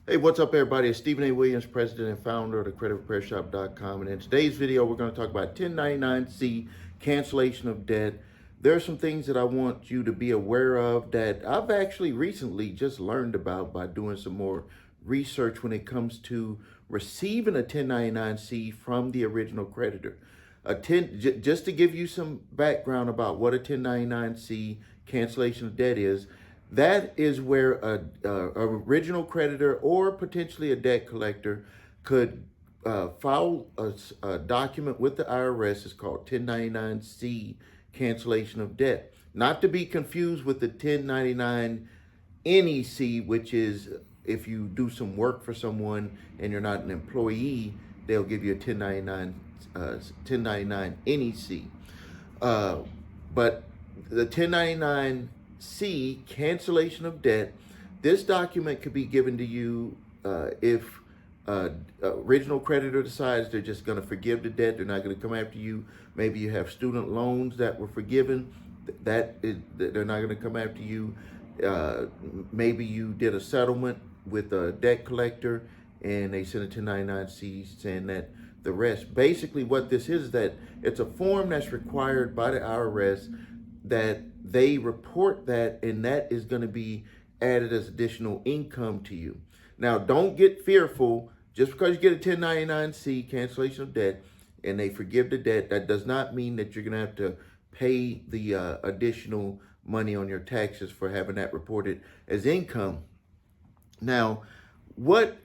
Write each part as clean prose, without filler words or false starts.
Hey, what's up, everybody? It's Stephen A. Williams, president and founder of the creditrepairshop.com. And in today's video, we're going to talk about 1099-C, cancellation of debt. There are some things that I want you to be aware of that I've actually recently just learned about by doing some more research when it comes to receiving a 1099-C from the original creditor. Just to give you some background about what a 1099-C cancellation of debt is, that is where a original creditor or potentially a debt collector could file a document with the IRS. It's called 1099-C, cancellation of debt. Not to be confused with the 1099-NEC, which is if you do some work for someone and you're not an employee, they'll give you a 1099-NEC. But the 1099-C, cancellation of debt, this document could be given to you if original creditor decides they're just going to forgive the debt. They're not going to come after you. Maybe you have student loans that were forgiven. They're not going to come after you. Maybe you did a settlement with a debt collector and they sent a 1099-C saying that the rest. Basically what this is that it's a form that's required by the IRS that they report that, and that is going to be added as additional income to you. Now, don't get fearful. Just because you get a 1099-C, cancellation of debt, and they forgive the debt, that does not mean that you're going to have to pay the additional money on your taxes for having that reported as income. Now, what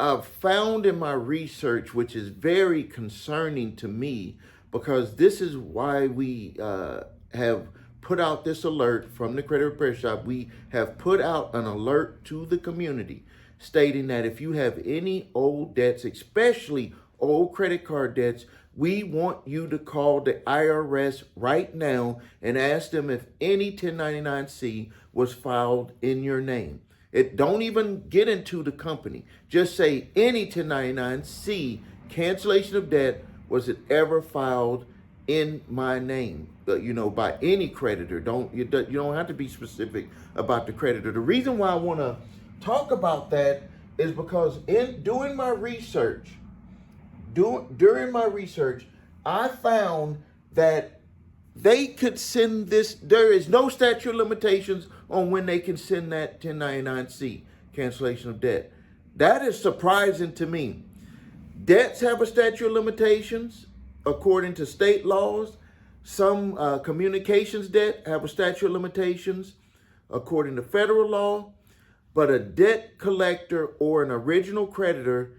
I've found in my research, which is very concerning to me, because this is why we have put out this alert from the credit repair shop. We have put out an alert to the community stating that if you have any old debts, especially old credit card debts, we want you to call the IRS right now and ask them if any 1099-C was filed in your name. Don't even get into the company. Just say any 1099-C, cancellation of debt, was it ever filed in my name, by any creditor. You don't have to be specific about the creditor. The reason why I want to talk about that is because during my research, I found that they could send this. There is no statute of limitations on when they can send that 1099-C, cancellation of debt. That is surprising to me. Debts have a statute of limitations according to state laws. Some communications debt have a statute of limitations according to federal law. But a debt collector or an original creditor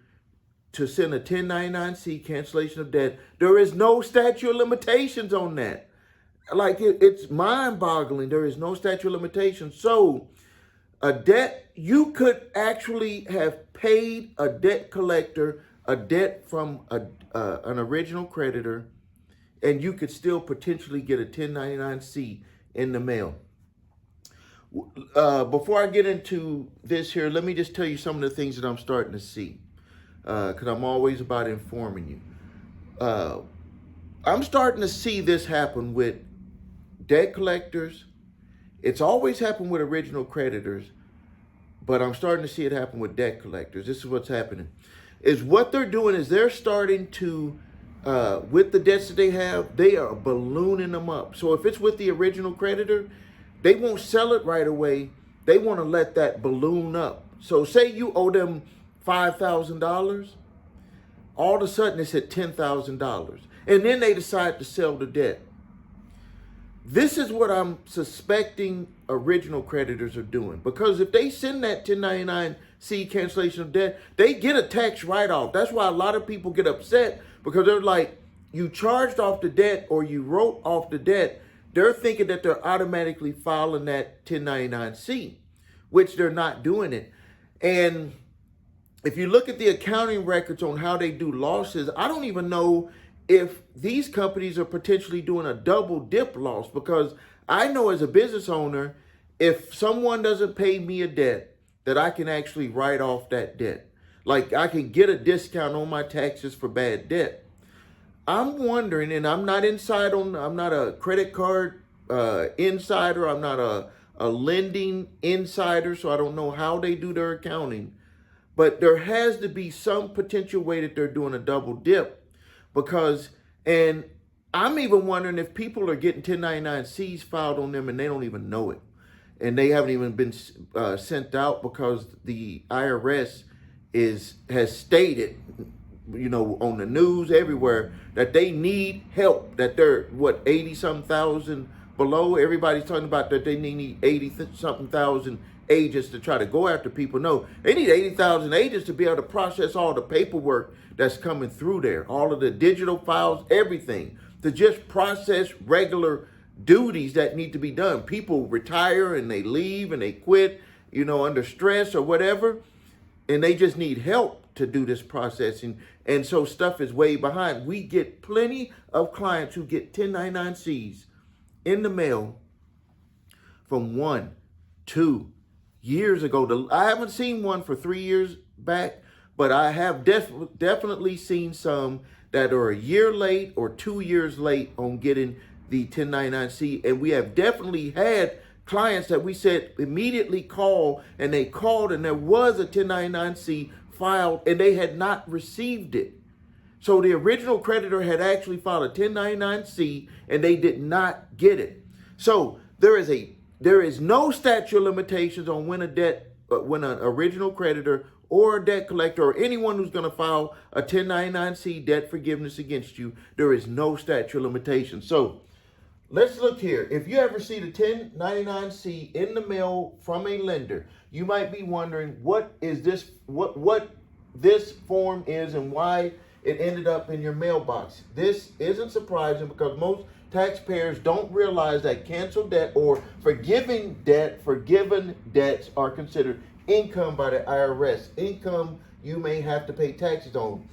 to send a 1099-C, cancellation of debt, there is no statute of limitations on that. Like, it's mind-boggling. There is no statute of limitations. So a debt, you could actually have paid a debt collector a debt from an original creditor, and you could still potentially get a 1099-C in the mail. Before I get into this here, let me just tell you some of the things that I'm starting to see, because I'm always about informing you. I'm starting to see this happen with debt collectors. It's always happened with original creditors, but I'm starting to see it happen with debt collectors. This is what's happening. Is what they're doing is they're starting to, with the debts that they have, they are ballooning them up. So if it's with the original creditor, they won't sell it right away. They want to let that balloon up. So say you owe them $5,000, all of a sudden it's at $10,000. And then they decide to sell the debt. This is what I'm suspecting original creditors are doing. Because if they send that 1099-C, cancellation of debt, they get a tax write-off. That's why a lot of people get upset, because they're like, you charged off the debt or you wrote off the debt. They're thinking that they're automatically filing that 1099-C, which they're not doing it. And if you look at the accounting records on how they do losses, I don't even know if these companies are potentially doing a double dip loss, because I know as a business owner, if someone doesn't pay me a debt, that I can actually write off that debt. Like, I can get a discount on my taxes for bad debt. I'm wondering, and I'm not a credit card insider. I'm not a lending insider, so I don't know how they do their accounting. But there has to be some potential way that they're doing a double dip, because, and I'm even wondering if people are getting 1099-Cs filed on them and they don't even know it. And they haven't even been sent out, because the IRS has stated, on the news everywhere, that they need help, that they're, 80-something thousand below. Everybody's talking about that they need 80-something thousand agents to try to go after people. No, they need 80,000 agents to be able to process all the paperwork that's coming through there, all of the digital files, everything, to just process regular duties that need to be done. People retire and they leave and they quit, under stress or whatever, and they just need help to do this processing. And so stuff is way behind. We get plenty of clients who get 1099-Cs in the mail from 1, 2 years ago. I haven't seen one for 3 years back, but I have definitely seen some that are a year late or 2 years late on getting the 1099-C. And we have definitely had clients that we said immediately call, and they called and there was a 1099-C filed and they had not received it. So the original creditor had actually filed a 1099-C and they did not get it. So there is no statute of limitations on when when an original creditor or a debt collector or anyone who's going to file a 1099-C debt forgiveness against you, there is no statute of limitations. So let's look here. If you have received a 1099-C in the mail from a lender, you might be wondering what this form is and why it ended up in your mailbox. This isn't surprising, because most taxpayers don't realize that canceled debt or forgiven debts are considered income by the IRS. Income you may have to pay taxes on.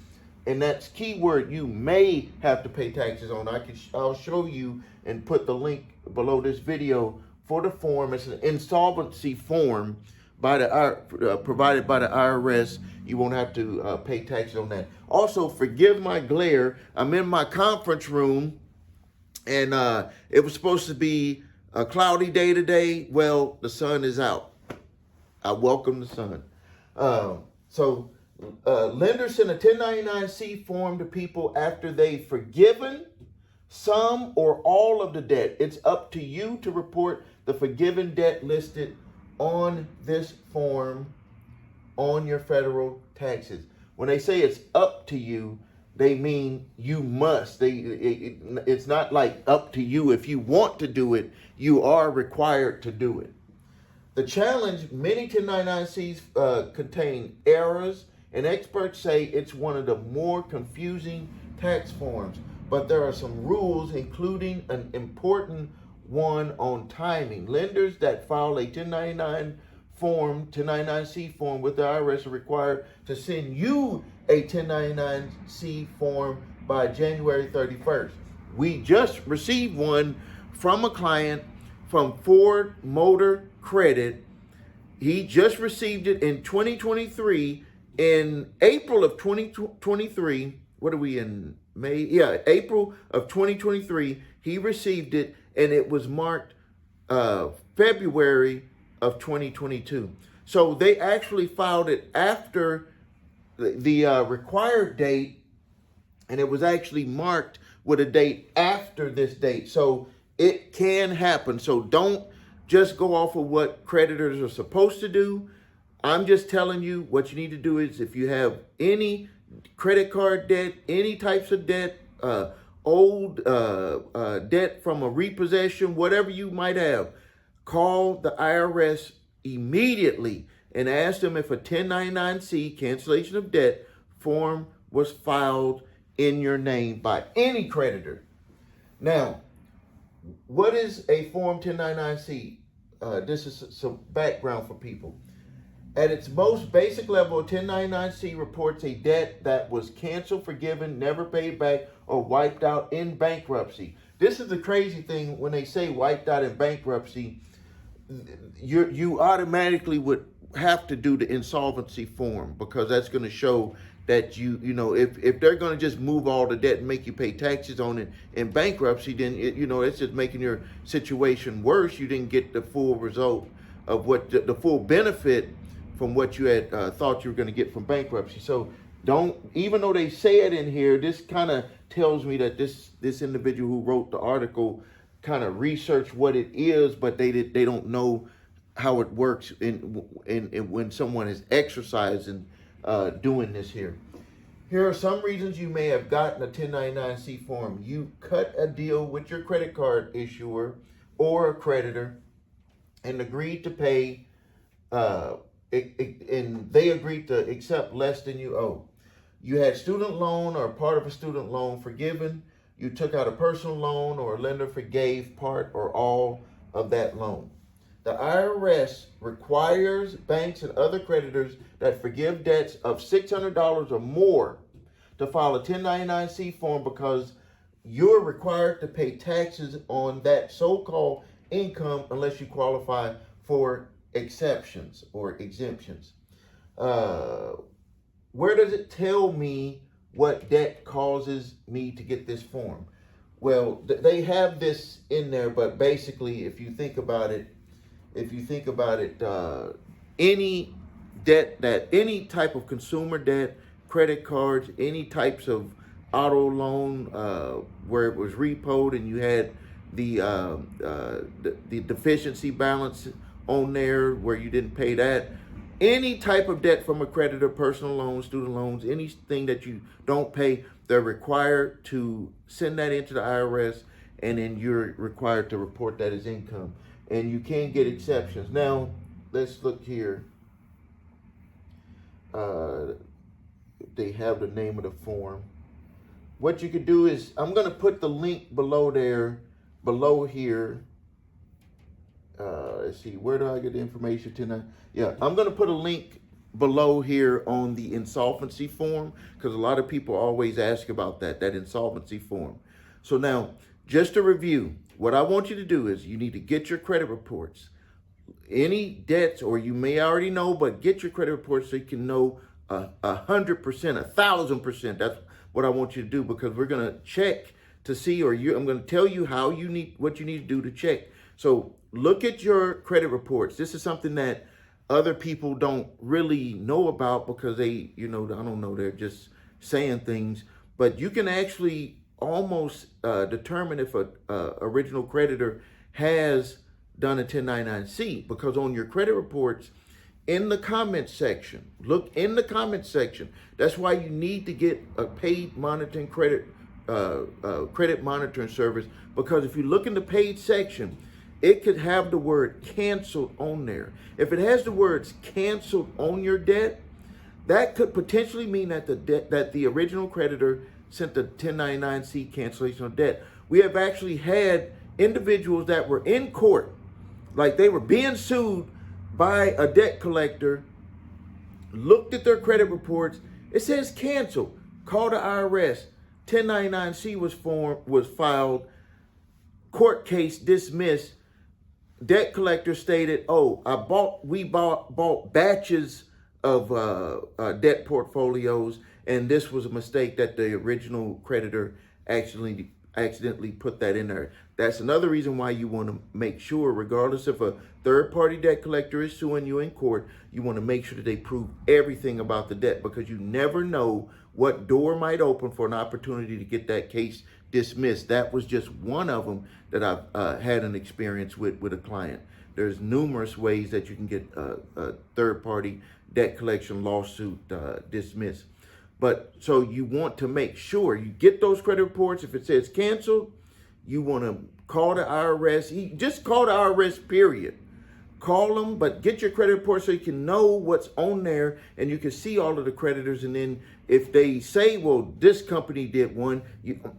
And that's keyword, you may have to pay taxes on. I'll show you and put the link below this video for the form. It's an insolvency form provided by the IRS. You won't have to pay taxes on that. Also, forgive my glare. I'm in my conference room, and it was supposed to be a cloudy day today. Well, the sun is out. I welcome the sun. Lenders send a 1099-C form to people after they've forgiven some or all of the debt. It's up to you to report the forgiven debt listed on this form on your federal taxes. When they say it's up to you, they mean you must. It's not like up to you. If you want to do it, you are required to do it. The challenge, many 1099-Cs contain errors, and experts say it's one of the more confusing tax forms. But there are some rules, including an important one on timing. Lenders that file a 1099-C form with the IRS are required to send you a 1099-C form by January 31st. We just received one from a client from Ford Motor Credit. He just received it in 2023. In April of 2023, what are we in? May? Yeah, April of 2023, he received it, and it was marked February of 2022. So they actually filed it after the required date, and it was actually marked with a date after this date. So it can happen. So don't just go off of what creditors are supposed to do. I'm just telling you what you need to do is, if you have any credit card debt, any types of debt, old debt from a repossession, whatever you might have, call the IRS immediately and ask them if a 1099-C cancellation of debt form was filed in your name by any creditor. Now, what is a Form 1099-C? This is some background for people. At its most basic level, a 1099-C reports a debt that was canceled, forgiven, never paid back, or wiped out in bankruptcy. This is the crazy thing. When they say wiped out in bankruptcy, you automatically would have to do the insolvency form, because that's going to show that if they're going to just move all the debt and make you pay taxes on it in bankruptcy, then it's just making your situation worse. You didn't get the full result of what the full benefit from what you had thought you were going to get from bankruptcy. So don't, even though they say it in here, this kind of tells me that this individual who wrote the article kind of researched what it is, but they don't know how it works in when someone is exercising doing this here. Here are some reasons you may have gotten a 1099-C form. You cut a deal with your credit card issuer or a creditor and agreed to pay, and they agreed to accept less than you owe. You had student loan or part of a student loan forgiven. You took out a personal loan or a lender forgave part or all of that loan. The IRS requires banks and other creditors that forgive debts of $600 or more to file a 1099-C form because you're required to pay taxes on that so-called income unless you qualify for exceptions or exemptions. Where does it tell me what debt causes me to get this form? Well, they have this in there, but basically, if you think about it, any debt any type of consumer debt, credit cards, any types of auto loan where it was repoed and you had the deficiency balance on there where you didn't pay that, any type of debt from a creditor, personal loans, student loans, anything that you don't pay, they're required to send that into the IRS, and then you're required to report that as income. And you can get exceptions. Now, let's look here. They have the name of the form. What you could do is, I'm going to put the link below here. Let's see, where do I get the information tonight? Yeah, I'm going to put a link below here on the insolvency form, because a lot of people always ask about that insolvency form. So now, just to review, what I want you to do is you need to get your credit reports. Any debts, or you may already know, but get your credit reports so you can know 100%, 1,000%. That's what I want you to do, because we're going to check to see, I'm going to tell you what you need to do to check. So look at your credit reports. This is something that other people don't really know about because they, I don't know, they're just saying things. But you can actually almost determine if a original creditor has done a 1099-C, because on your credit reports, in the comments section, look in the comments section. That's why you need to get a paid monitoring credit monitoring service, because if you look in the paid section, it could have the word canceled on there. If it has the words canceled on your debt, that could potentially mean that the original creditor sent the 1099-C cancellation of debt. We have actually had individuals that were in court, like they were being sued by a debt collector, looked at their credit reports, it says canceled, call the IRS, 1099-C was filed, court case dismissed. Debt collector stated, we bought batches of debt portfolios, and this was a mistake that the original creditor accidentally put that in there. That's another reason why you want to make sure, regardless if a third-party debt collector is suing you in court, you want to make sure that they prove everything about the debt, because you never know what door might open for an opportunity to get that case dismissed. That was just one of them that I've had an experience with a client. There's numerous ways that you can get a third-party debt collection lawsuit dismissed. But so you want to make sure you get those credit reports. If it says canceled, you want to call the IRS. Just call the IRS, period. Call them, but get your credit report so you can know what's on there and you can see all of the creditors. And then if they say, well, this company did one,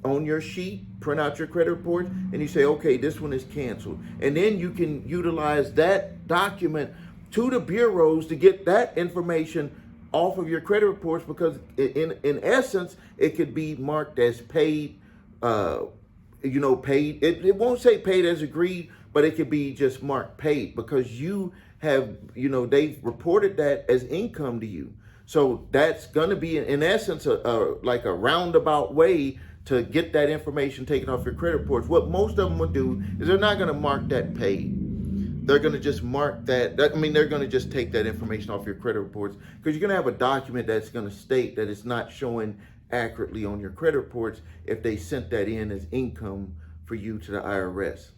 on your sheet, print out your credit report, and you say, okay, this one is canceled. And then you can utilize that document to the bureaus to get that information off of your credit reports, because in essence, it could be marked as paid, paid. It won't say paid as agreed, but it could be just marked paid, because you have, they've reported that as income to you. So that's going to be, in essence, like a roundabout way to get that information taken off your credit reports. What most of them will do is they're not going to mark that paid. they're going to just mark that. I mean, they're going to just take that information off your credit reports, because you're going to have a document that's going to state that it's not showing accurately on your credit reports if they sent that in as income for you to the IRS.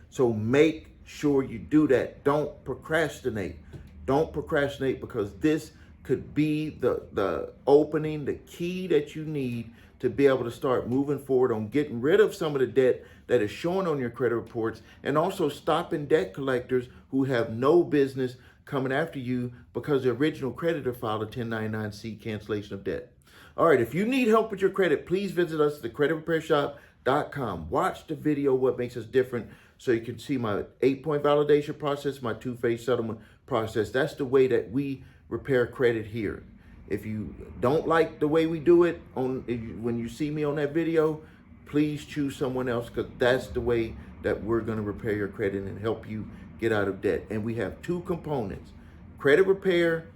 So make sure you do that. Don't procrastinate. Don't procrastinate, because this could be the opening, the key that you need to be able to start moving forward on getting rid of some of the debt that is showing on your credit reports, and also stopping debt collectors who have no business coming after you because the original creditor filed a 1099-C cancellation of debt. All right, if you need help with your credit, please visit us at thecreditrepairshop.com. Watch the video, What Makes Us Different, so you can see my 8-point validation process, my 2-phase settlement process. That's the way that we repair credit here. If you don't like the way we do it, when you see me on that video, please choose someone else, because that's the way that we're going to repair your credit and help you get out of debt. And we have 2 components: credit repair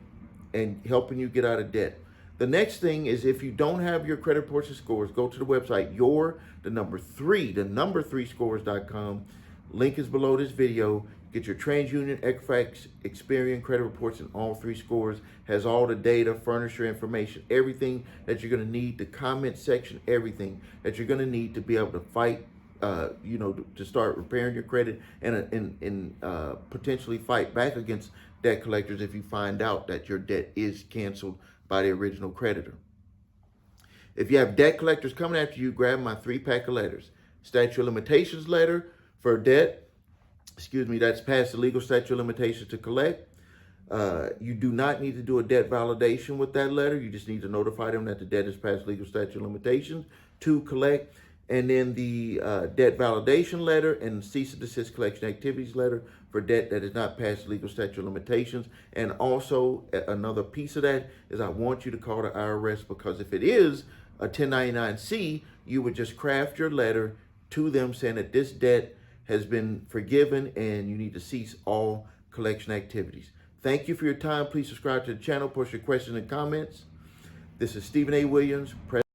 and helping you get out of debt. The next thing is, if you don't have your credit reports and scores, go to the website, the number 3 scores.com. Link is below this video. Get your TransUnion, Equifax, Experian credit reports, and all 3 scores. Has all the data, furniture information, everything that you're going to need, the comment section, everything that you're going to need to be able to fight, to start repairing your credit, and potentially fight back against debt collectors if you find out that your debt is canceled by the original creditor. If you have debt collectors coming after you, grab my 3-pack of letters. Statute of limitations letter for debt, that's past the legal statute of limitations to collect. You do not need to do a debt validation with that letter. You just need to notify them that the debt is past legal statute of limitations to collect. And then the debt validation letter and cease and desist collection activities letter for debt that is not past legal statute of limitations. And also, another piece of that is, I want you to call the IRS, because if it is a 1099-C, you would just craft your letter to them saying that this debt has been forgiven and you need to cease all collection activities. Thank you for your time. Please subscribe to the channel, post your questions and comments. This is Stephen A. Williams, President.